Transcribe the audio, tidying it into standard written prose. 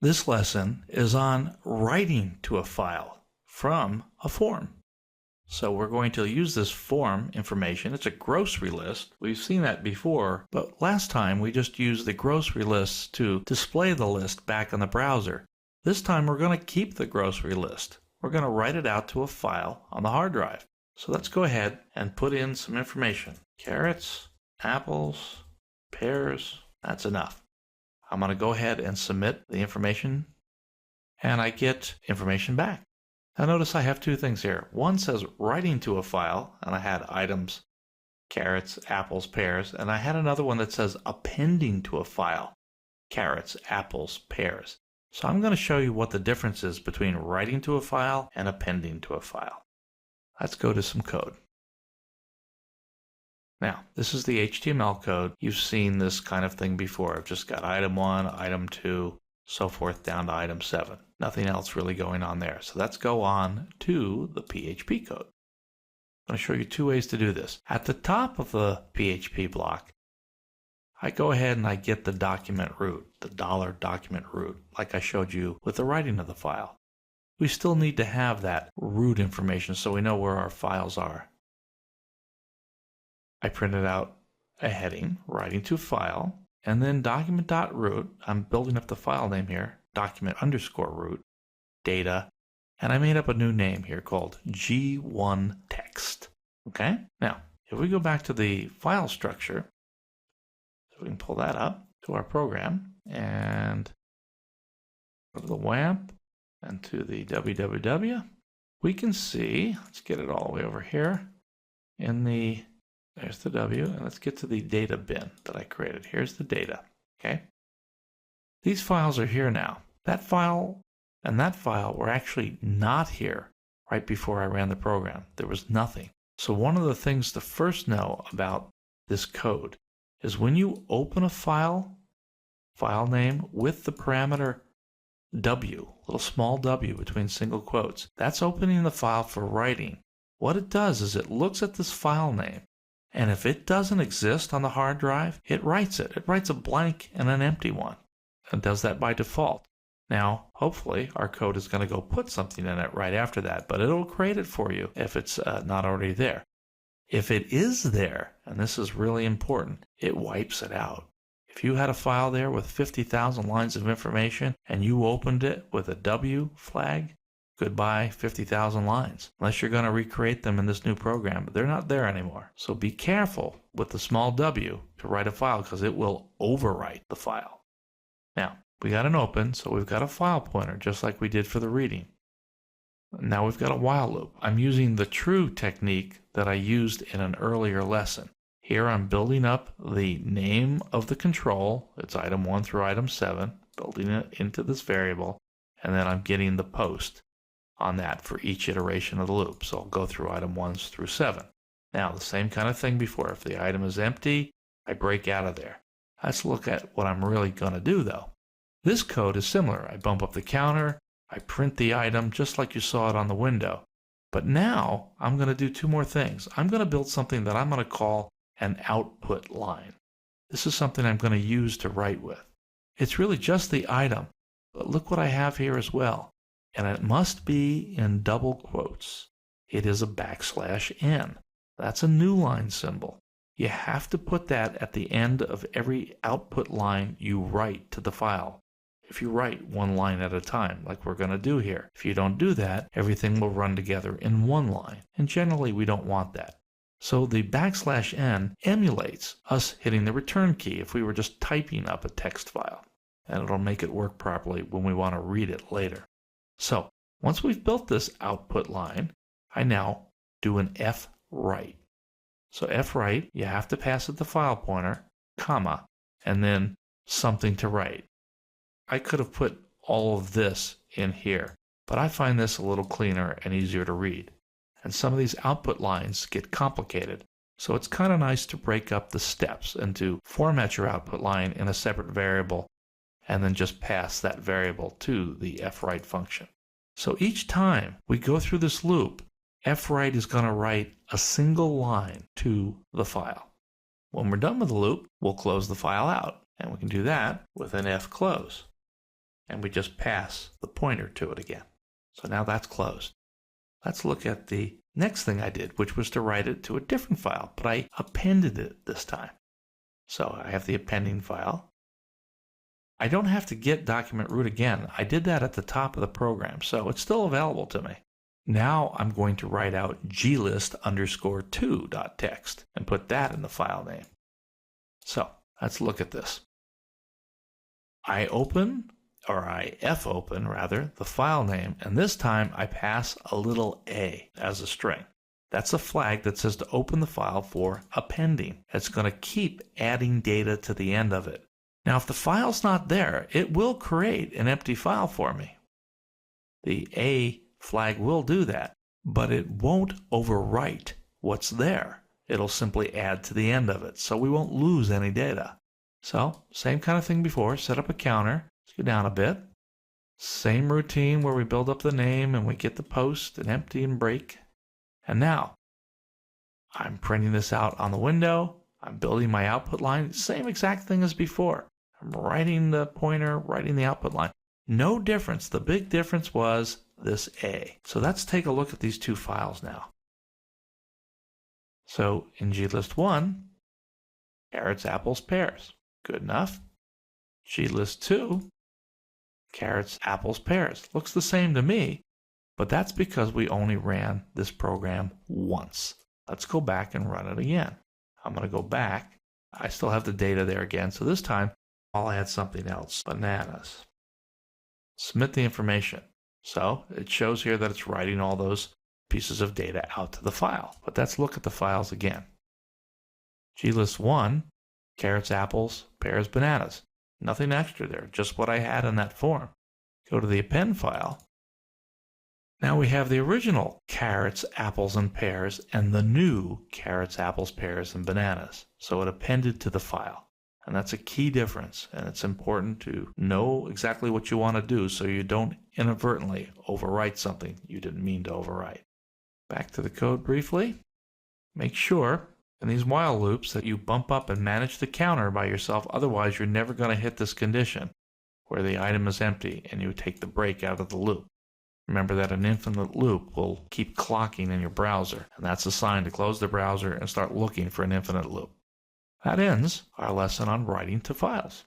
This lesson is on writing to a file from a form. So we're going to use this form information. It's a grocery list. We've seen that before, but last time we just used the grocery lists to display the list back in the browser. This time we're going to keep the grocery list. We're going to write it out to a file on the hard drive. So let's go ahead and put in some information. Carrots, apples, pears, that's enough. I'm going to go ahead and submit the information, and I get information back. Now notice I have two things here. One says writing to a file, and I had items, carrots, apples, pears, and I had another one that says appending to a file, carrots, apples, pears. So I'm going to show you what the difference is between writing to a file and appending to a file. Let's go to some code. Now, this is the HTML code. You've seen this kind of thing before. I've just got item 1, item 2, so forth down to item 7. Nothing else really going on there. So let's go on to the PHP code. I'm going to show you two ways to do this. At the top of the PHP block, I go ahead and I get the document root, the $document root, like I showed you with the writing of the file. We still need to have that root information so we know where our files are. I printed out a heading, writing to file, and then document.root. I'm building up the file name here, document_root, data, and I made up a new name here called G1 text. Okay? Now, if we go back to the file structure, so we can pull that up to our program and go to the WAMP and to the www, we can see, let's get it all the way over here in the there's the W, and let's get to the data bin that I created. Here's the data, okay? These files are here now. That file and that file were actually not here right before I ran the program. There was nothing. So one of the things to first know about this code is when you open a file name with the parameter W, little small w between single quotes, that's opening the file for writing. What it does is it looks at this file name, and if it doesn't exist on the hard drive, it writes it. It writes a blank and an empty one, and does that by default. Now, hopefully, our code is going to go put something in it right after that, but it'll create it for you if it's not already there. If it is there, and this is really important, it wipes it out. If you had a file there with 50,000 lines of information and you opened it with a W flag, goodbye 50,000 lines. Unless you're going to recreate them in this new program, but they're not there anymore. So be careful with the small w to write a file because it will overwrite the file. Now, we got an open, so we've got a file pointer just like we did for the reading. Now we've got a while loop. I'm using the true technique that I used in an earlier lesson. Here I'm building up the name of the control. It's item 1 through item 7, building it into this variable, and then I'm getting the post on that for each iteration of the loop. So I'll go through item 1s through 7. Now, the same kind of thing before. If the item is empty, I break out of there. Let's look at what I'm really going to do, though. This code is similar. I bump up the counter, I print the item just like you saw it on the window. But now, I'm going to do two more things. I'm going to build something that I'm going to call an output line. This is something I'm going to use to write with. It's really just the item, but look what I have here as well. And it must be in double quotes. It is a \n. That's a new line symbol. You have to put that at the end of every output line you write to the file. If you write one line at a time, like we're going to do here. If you don't do that, everything will run together in one line. And generally, we don't want that. So the \n emulates us hitting the return key if we were just typing up a text file. And it'll make it work properly when we want to read it later. So, once we've built this output line, I now do an fwrite. So fwrite, you have to pass it the file pointer, comma, and then something to write. I could have put all of this in here, but I find this a little cleaner and easier to read. And some of these output lines get complicated, so it's kind of nice to break up the steps and to format your output line in a separate variable and then just pass that variable to the fwrite function. So each time we go through this loop, fwrite is going to write a single line to the file. When we're done with the loop, we'll close the file out, and we can do that with an fclose. and we just pass the pointer to it again. So now that's closed. Let's look at the next thing I did, which was to write it to a different file, but I appended it this time. So I have the appending file. I don't have to get document root again. I did that at the top of the program, so it's still available to me. Now I'm going to write out glist_2.txt and put that in the file name. So let's look at this. I open the file name, and this time I pass a little a as a string. That's a flag that says to open the file for appending. It's going to keep adding data to the end of it. Now, if the file's not there, it will create an empty file for me. The a flag will do that, but it won't overwrite what's there. It'll simply add to the end of it, so we won't lose any data. So, same kind of thing before, set up a counter. Let's go down a bit. Same routine where we build up the name and we get the post and empty and break. And now, I'm printing this out on the window. I'm building my output line. Same exact thing as before. I'm writing the pointer, writing the output line. No difference. The big difference was this A. So let's take a look at these two files now. So in glist1, carrots, apples, pears. Good enough. glist2, carrots, apples, pears. Looks the same to me, but that's because we only ran this program once. Let's go back and run it again. I'm going to go back. I still have the data there again, so this time I'll add something else. Bananas. Submit the information. So it shows here that it's writing all those pieces of data out to the file. But let's look at the files again. glist1, carrots, apples, pears, bananas. Nothing extra there, just what I had in that form. Go to the append file. Now we have the original carrots, apples, and pears and the new carrots, apples, pears, and bananas. So it appended to the file. And that's a key difference, and it's important to know exactly what you want to do so you don't inadvertently overwrite something you didn't mean to overwrite. Back to the code briefly. Make sure in these while loops that you bump up and manage the counter by yourself, otherwise you're never going to hit this condition where the item is empty and you take the break out of the loop. Remember that an infinite loop will keep clocking in your browser, and that's a sign to close the browser and start looking for an infinite loop. That ends our lesson on writing to files.